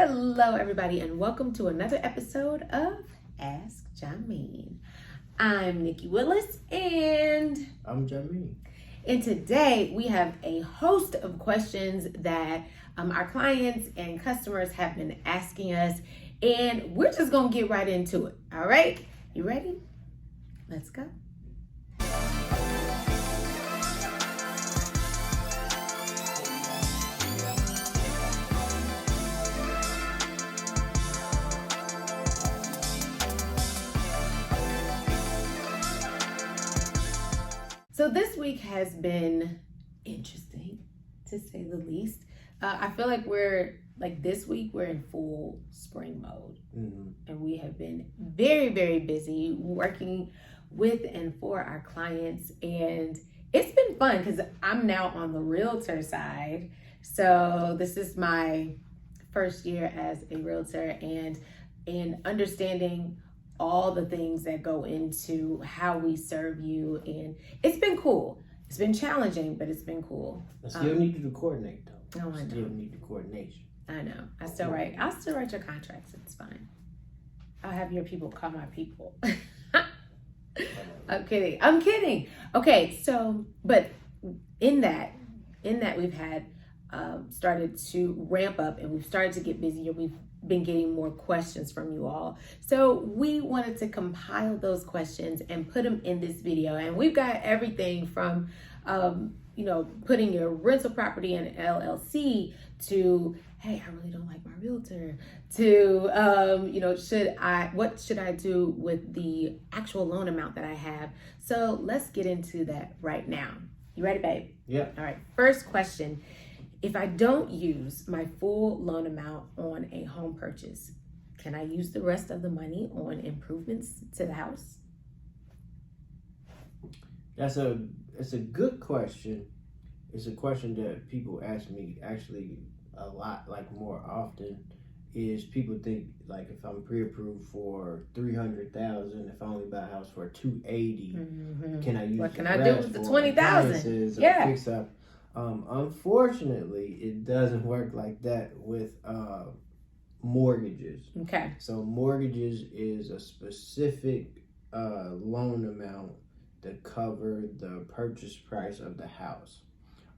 Hello, everybody, and welcome to another episode of Ask Jameen. I'm Nikki Willis, and I'm Jameen. And today we have a host of questions that our clients and customers have been asking us, and we're just gonna get right into it. All right, you ready? Let's go. So this week has been interesting, to say the least. I feel like this week we're in full spring mode. And we have been very, very busy working with and for our clients. And it's been fun because I'm now on the realtor side. So this is my first year as a realtor, and understanding all the things that go into how we serve you, and it's been cool. It's been challenging, but it's been cool. I still need you to coordinate though. Oh, I know. Still need the coordination. I know. I'll still write your contracts. It's fine. I'll have your people call my people. I'm kidding. Okay, so but in that we've had started to ramp up, and we've started to get busier. We've been getting more questions from you all. So we wanted to compile those questions and put them in this video. And we've got everything from, putting your rental property in an LLC to, hey, I really don't like my realtor, to, what should I do with the actual loan amount that I have? So let's get into that right now. You ready, babe? Yeah. All right. First question. If I don't use my full loan amount on a home purchase, can I use the rest of the money on improvements to the house? It's a good question. It's a question that people ask me actually a lot, like more often. Is people think like if I'm pre-approved for $300,000, if I only buy a house for $280,000, can I use what can I do with the $20,000? Yeah. Fix up? Unfortunately, it doesn't work like that with mortgages. Okay. So mortgages is a specific loan amount to cover the purchase price of the house.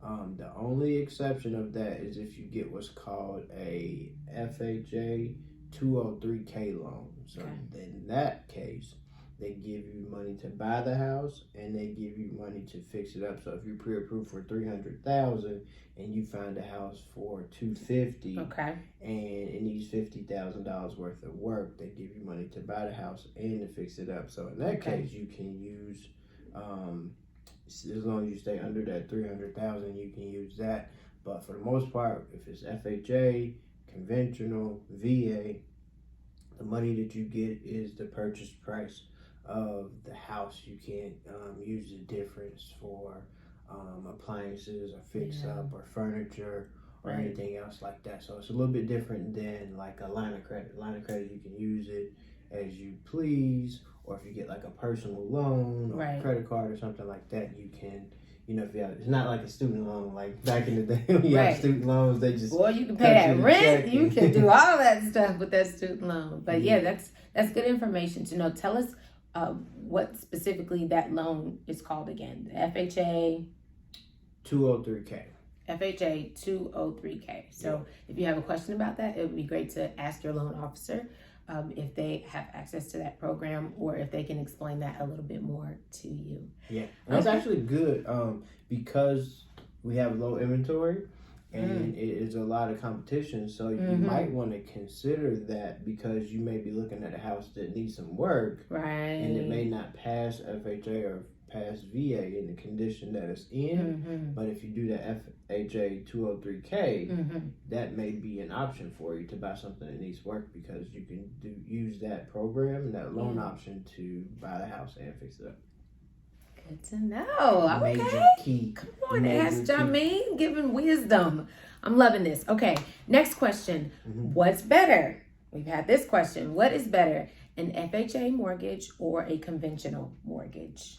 The only exception of that is if you get what's called a FHA 203K loan. So in that case, they give you money to buy the house, and they give you money to fix it up. So if you're pre-approved for $300,000 and you find a house for $250,000, and it needs $50,000 worth of work, they give you money to buy the house and to fix it up. So in that case, you can use, as long as you stay under that $300,000, you can use that. But for the most part, if it's FHA, conventional, VA, the money that you get is the purchase price of the house. You can't use the difference for appliances or fix up or furniture or anything else like that. So it's a little bit different than like a line of credit. Line of credit, you can use it as you please, or if you get like a personal loan or a credit card or something like that, you can, if you have, it's not like a student loan like back in the day when you have student loans, they just, well, you can pay that rent, you can do all that stuff with that student loan. But that's good information to know. Tell us what specifically that loan is called again. The FHA 203K. FHA 203K. So if you have a question about that, it would be great to ask your loan officer if they have access to that program, or if they can explain that a little bit more to you. Yeah, and that's actually good because we have low inventory and it is a lot of competition. So you might want to consider that, because you may be looking at a house that needs some work, and it may not pass FHA or pass VA in the condition that it's in. But if you do the FHA 203K, that may be an option for you to buy something that needs work, because you can use that program and that loan option to buy the house and fix it up. Good to know. Okay. Key. Come on, Ask Jameen, giving wisdom. I'm loving this. Okay, next question. What's better? We've had this question. What is better, an FHA mortgage or a conventional mortgage?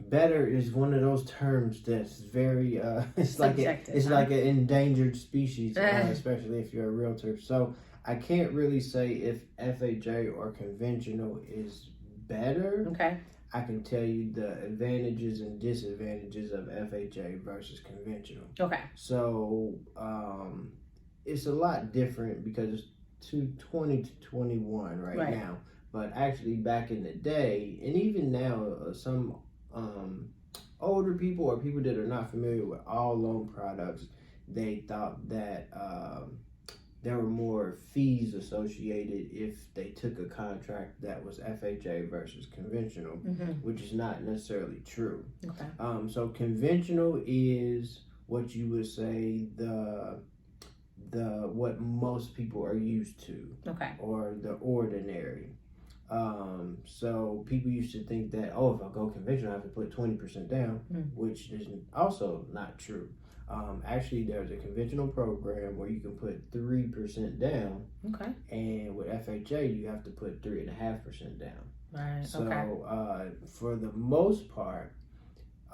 better is one of those terms that's very it's like Subjective, like an endangered species, especially if you're a realtor. So I can't really say if FHA or conventional is better. Okay. I can tell you the advantages and disadvantages of FHA versus conventional. Okay. So it's a lot different because it's 20 to 21 right now. But actually, back in the day, and even now, some older people or people that are not familiar with all loan products, they thought that there were more fees associated if they took a contract that was FHA versus conventional, which is not necessarily true. Okay. So conventional is what you would say the what most people are used to, Okay. or the ordinary. So people used to think that, if I go conventional, I have to put 20% down, which is also not true. Actually, there's a conventional program where you can put 3% down. Okay. And with FHA, you have to put 3.5% down. Right. So, for the most part,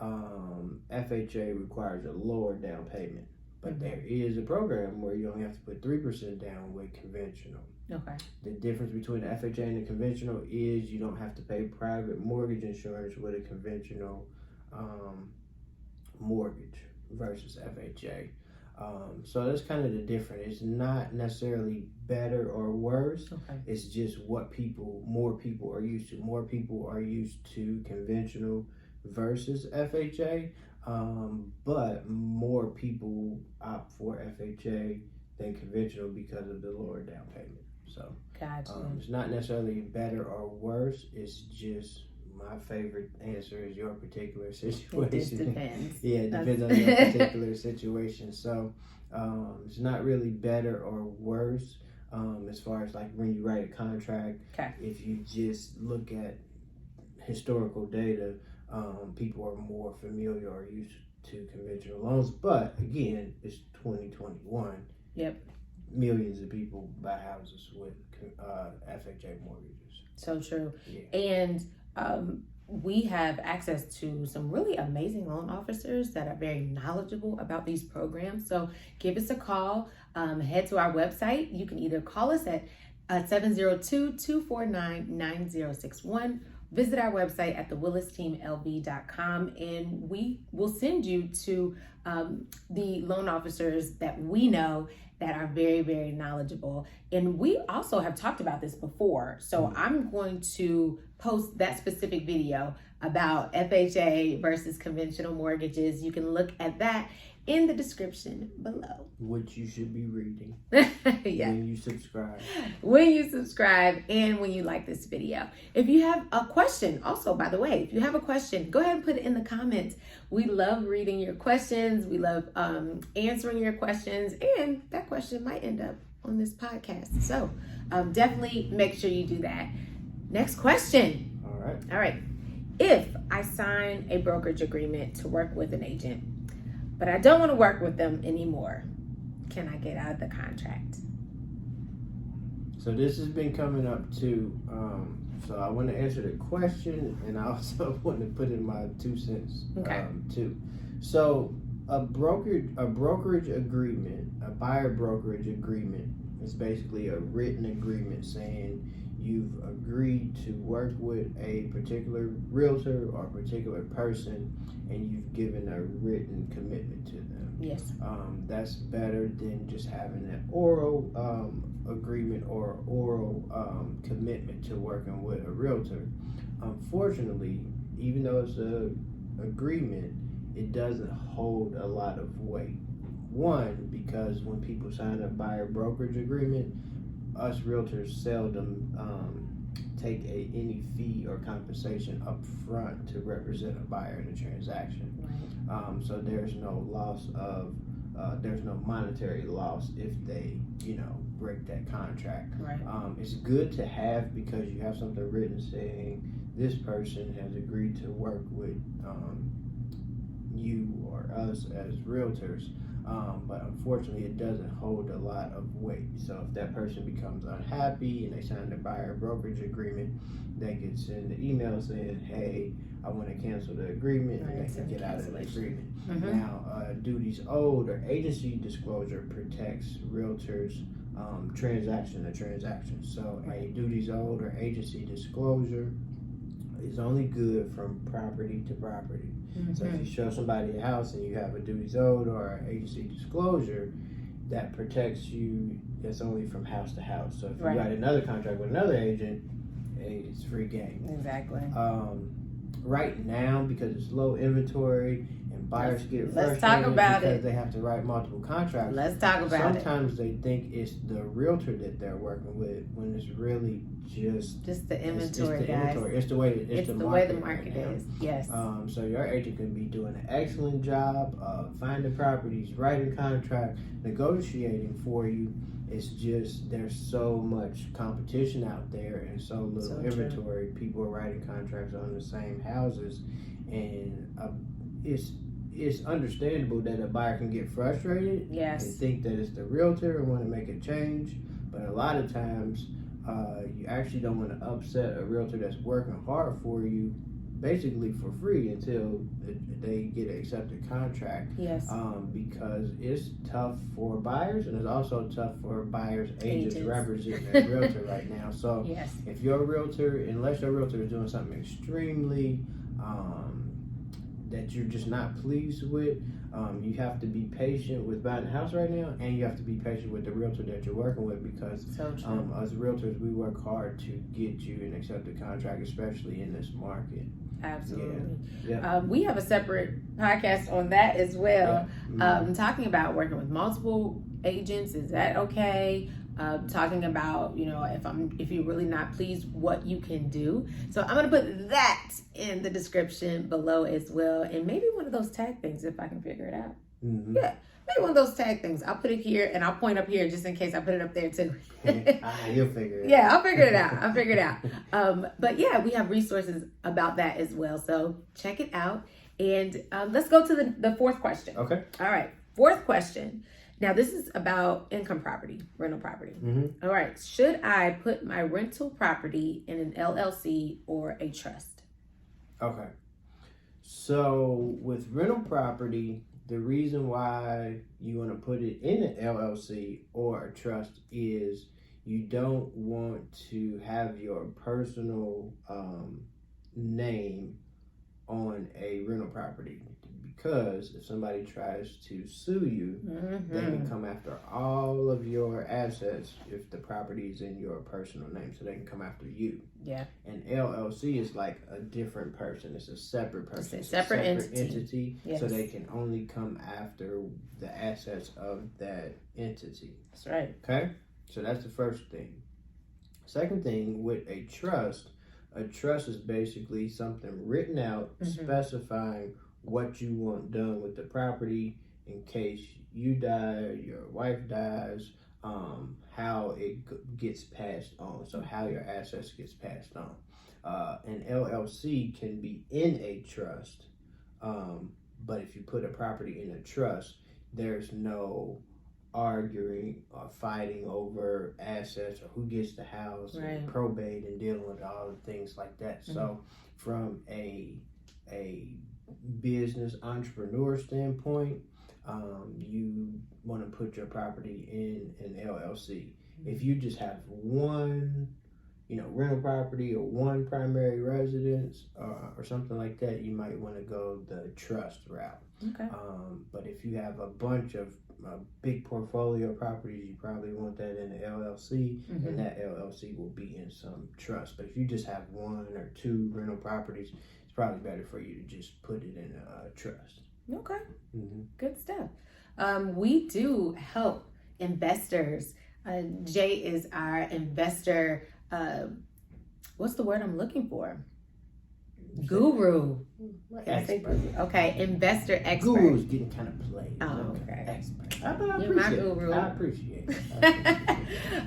FHA requires a lower down payment. But there is a program where you only have to put 3% down with conventional. Okay. The difference between the FHA and the conventional is you don't have to pay private mortgage insurance with a conventional mortgage versus FHA. So that's kind of the difference. It's not necessarily better or worse. Okay. It's just what more people are used to. More people are used to conventional versus FHA. But more people opt for FHA than conventional because of the lower down payment. So gotcha. It's not necessarily better or worse. It's just my favorite answer is your particular situation. It just depends. Yeah, it depends on your particular situation. So it's not really better or worse as far as like when you write a contract. Okay. If you just look at historical data, people are more familiar or used to conventional loans. But again, it's 2021. Yep. Millions of people buy houses with FHA mortgages. So true. Yeah. And we have access to some really amazing loan officers that are very knowledgeable about these programs. So give us a call. Head to our website. You can either call us at 702-249-9061. Visit our website at thewillisteamlv.com, and we will send you to the loan officers that we know that are very, very knowledgeable. And we also have talked about this before. So I'm going to post that specific video about FHA versus conventional mortgages. You can look at that in the description below. Which you should be reading yeah. when you subscribe. When you subscribe and when you like this video. If you have a question, also, by the way, if you have a question, go ahead and put it in the comments. We love reading your questions. We love answering your questions. And that question might end up on this podcast. So definitely make sure you do that. Next question. All right. If I sign a brokerage agreement to work with an agent, but I don't want to work with them anymore, can I get out of the contract? So this has been coming up too. So I want to answer the question, and I also want to put in my 2 cents too. So a brokerage agreement, a buyer brokerage agreement, is basically a written agreement saying you've agreed to work with a particular realtor or a particular person, and you've given a written commitment to them. Yes. That's better than just having an oral agreement or oral commitment to working with a realtor. Unfortunately, even though it's an agreement, it doesn't hold a lot of weight. One, because when people sign a buyer brokerage agreement, us realtors seldom take any fee or compensation up front to represent a buyer in a transaction. Right. So there's no loss of, there's no monetary loss if they, break that contract. Right. It's good to have because you have something written saying this person has agreed to work with you or us as realtors. But unfortunately, it doesn't hold a lot of weight. So if that person becomes unhappy and they sign the buyer brokerage agreement, they can send an email saying, "Hey, I want to cancel the agreement," and they can get out of the agreement. Now, duties owed or agency disclosure protects realtors transaction to transaction. So a duties owed or agency disclosure is only good from property to property. So if you show somebody a house and you have a duties owed or an agency disclosure, that protects you. That's only from house to house. So if you got another contract with another agent, hey, it's free game. Exactly. Right now, because it's low inventory and buyers get Let's frustrated talk about because it. they have to write multiple contracts. Let's talk about Sometimes they think it's the realtor that they're working with when it's really just the inventory, it's the guys. inventory. It's the way it's the way the market market right is. Yes. So your agent can be doing an excellent job of finding properties, writing contract, negotiating for you. It's just there's so much competition out there and so little inventory. People are writing contracts on the same houses, and it's understandable that a buyer can get frustrated and think that it's the realtor and want to make a change. But a lot of times, you actually don't want to upset a realtor that's working hard for you, basically for free until they get an accepted contract. Yes. Because it's tough for buyers and it's also tough for buyers' agents representing a realtor right now. So if you're a realtor, unless your realtor is doing something extremely that you're just not pleased with, you have to be patient with buying a house right now, and you have to be patient with the realtor that you're working with, because as realtors, we work hard to get you an accepted contract, especially in this market. Absolutely. We have a separate podcast on that as well. Talking about working with multiple agents, is that okay? Talking about, if you're really not pleased, what you can do. So I'm going to put that in the description below as well. And maybe one of those tag things, if I can figure it out. Yeah, maybe one of those tag things. I'll put it here and I'll point up here just in case I put it up there too. You'll figure it out. Yeah, I'll figure it out. But yeah, we have resources about that as well. So check it out. And let's go to the fourth question. Okay. All right. Fourth question. Now, this is about income property, rental property. All right. Should I put my rental property in an LLC or a trust? Okay. So with rental property, the reason why you want to put it in an LLC or a trust is you don't want to have your personal name on a rental property, because if somebody tries to sue you, they can come after all of your assets if the property is in your personal name, so they can come after you. Yeah. And LLC is like a different person. It's a separate person. It's a separate entity. Yes. So they can only come after the assets of that entity. That's right. Okay? So that's the first thing. Second thing, with a trust is basically something written out specifying what you want done with the property in case you die or your wife dies, how it gets passed on, so how your assets gets passed on. An LLC can be in a trust, but if you put a property in a trust, there's no arguing or fighting over assets or who gets the house and probate and dealing with all the things like that. So from a business entrepreneur standpoint, you want to put your property in an LLC. If you just have one, rental property or one primary residence or something like that, you might want to go the trust route. Okay. But if you have a bunch of big portfolio properties, you probably want that in an LLC, and that LLC will be in some trust. But if you just have one or two rental properties, it's probably better for you to just put it in a trust. Okay. Good stuff. We do help investors. Jay is our investor. What's the word I'm looking for? Guru. Expert. Okay, investor expert. Guru's getting kind of played. Oh, okay. Expert. I You're my appreciate it. guru. I appreciate it.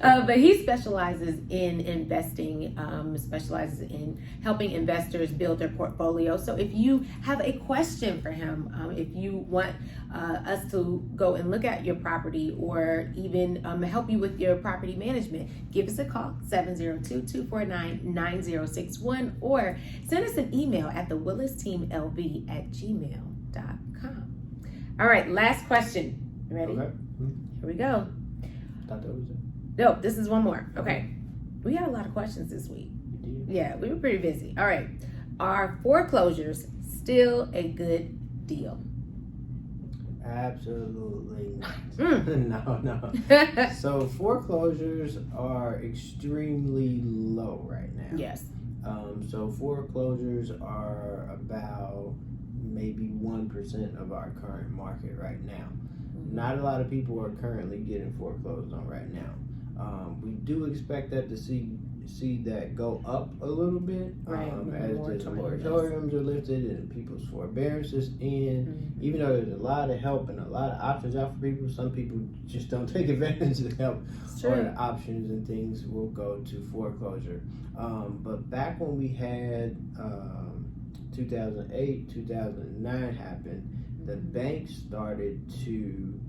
But he specializes in investing, specializes in helping investors build their portfolio. So if you have a question for him, if you want us to go and look at your property or even help you with your property management, give us a call, 702-249-9061, or send us an email at the Willis Team LV at gmail.com. All right, last question. You ready? Okay. Here we go. Thought that was it. No, this is one more. Okay. We had a lot of questions this week. You did? Yeah, we were pretty busy. All right. Are foreclosures still a good deal? Absolutely not. Mm. No. So foreclosures are extremely low right now. Yes. So foreclosures are about maybe 1% of our current market right now. Not a lot of people are currently getting foreclosed on right now. We do expect that to see that go up a little bit Right, as the moratoriums are lifted and people's forbearances end. Even though there's a lot of help and a lot of options out for people, some people just don't take advantage of the help or the options, and things will go to foreclosure. But back when we had 2008, 2009 happened, the banks started to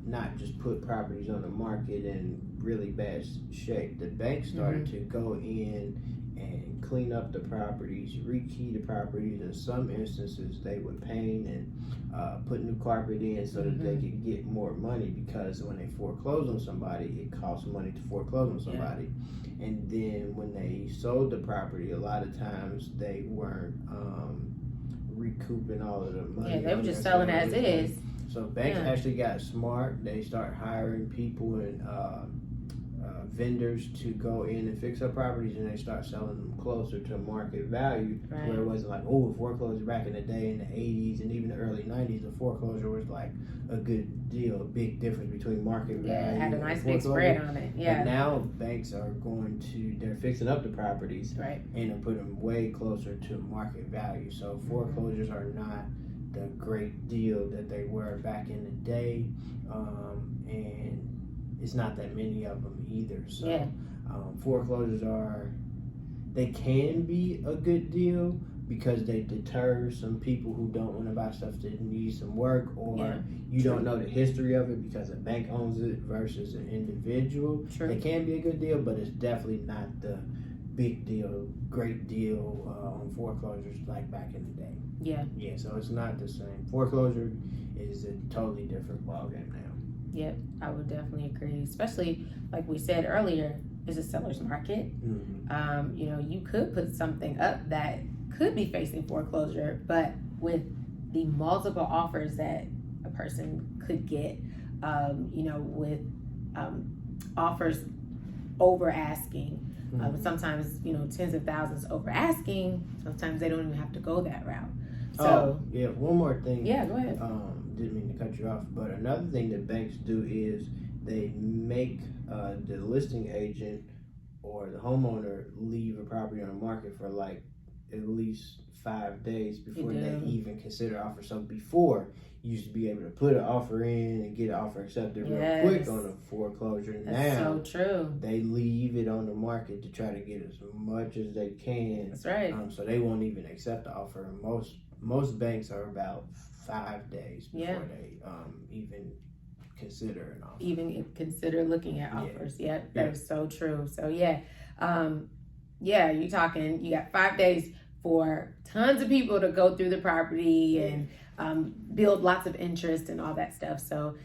not just put properties on the market in really bad shape. The banks started to go in and clean up the properties, rekey the properties. In some instances, they would paint and put new carpet in so that they could get more money, because when they foreclose on somebody, it costs money to foreclose on somebody. And then when they sold the property, a lot of times they weren't recouping all of the money. Yeah, they were just selling as is. So banks actually got smart. They start hiring people and vendors to go in and fix up properties, and they start selling them closer to market value, where it wasn't like, oh, foreclosure back in the day in the 80s and even the early 90s, the foreclosure was like a good deal, a big difference between market value. Yeah, it had a nice big spread on it. Yeah. But now banks are they're fixing up the properties and are putting them way closer to market value. So foreclosures are not the great deal that they were back in the day, and it's not that many of them either. So foreclosures they can be a good deal because they deter some people who don't want to buy stuff that needs some work, or you don't know the history of it because a bank owns it versus an individual. It can be a good deal, but it's definitely not the big deal, great deal on foreclosures like back in the day. Yeah, so it's not the same. Foreclosure is a totally different ballgame now. Yep, I would definitely agree. Especially, like we said earlier, it's a seller's market. You could put something up that could be facing foreclosure, but with the multiple offers that a person could get, with offers over asking, sometimes tens of thousands over asking, sometimes they don't even have to go that route. So one more thing. Yeah, go ahead. Didn't mean to cut you off, but another thing that banks do is they make the listing agent or the homeowner leave a property on the market for like at least 5 days before they even consider offer. So before, you used to be able to put an offer in and get an offer accepted real quick on a foreclosure. That's now, so true. They leave it on the market to try to get as much as they can. That's right. So they won't even accept the offer. Most banks are about 5 days before they even consider an offer. Even consider looking at offers. Yep, that is so true. So you got 5 days for tons of people to go through the property and build lots of interest and all that stuff. So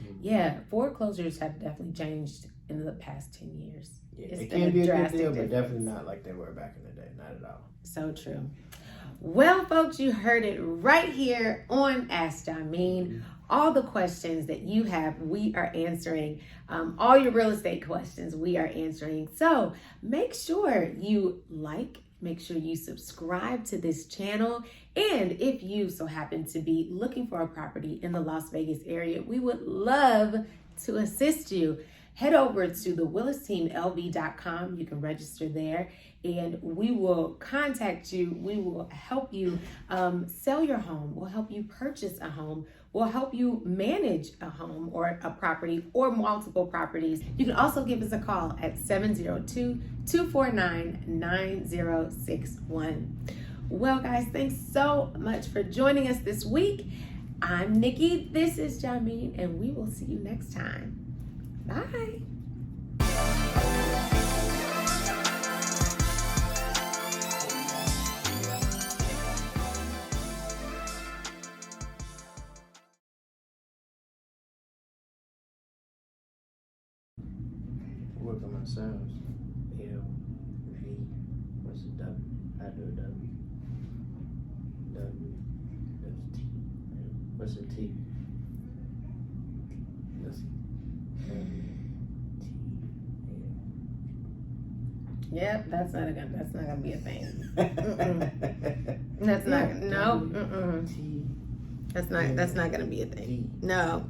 foreclosures have definitely changed in the past 10 years. It can be a good deal, but definitely not like they were back in the day. Not at all. So true. Well, folks, you heard it right here on Ask Jameen. All the questions that you have, we are answering. All your real estate questions, we are answering. So make sure you make sure you subscribe to this channel. And if you so happen to be looking for a property in the Las Vegas area, we would love to assist you. head over to the WillisTeamLV.com. You can register there, and we will contact you. We will help you sell your home. We'll help you purchase a home. We'll help you manage a home or a property or multiple properties. You can also give us a call at 702-249-9061. Well, guys, thanks so much for joining us this week. I'm Nikki, this is Jameen, and we will see you next time. Bye. Work on my sounds. L, V, what's the W? I do a W. W, that's T. What's the T? That's T, Yep, that's not gonna be a thing. That's not. No. T. That's not gonna be a thing. No.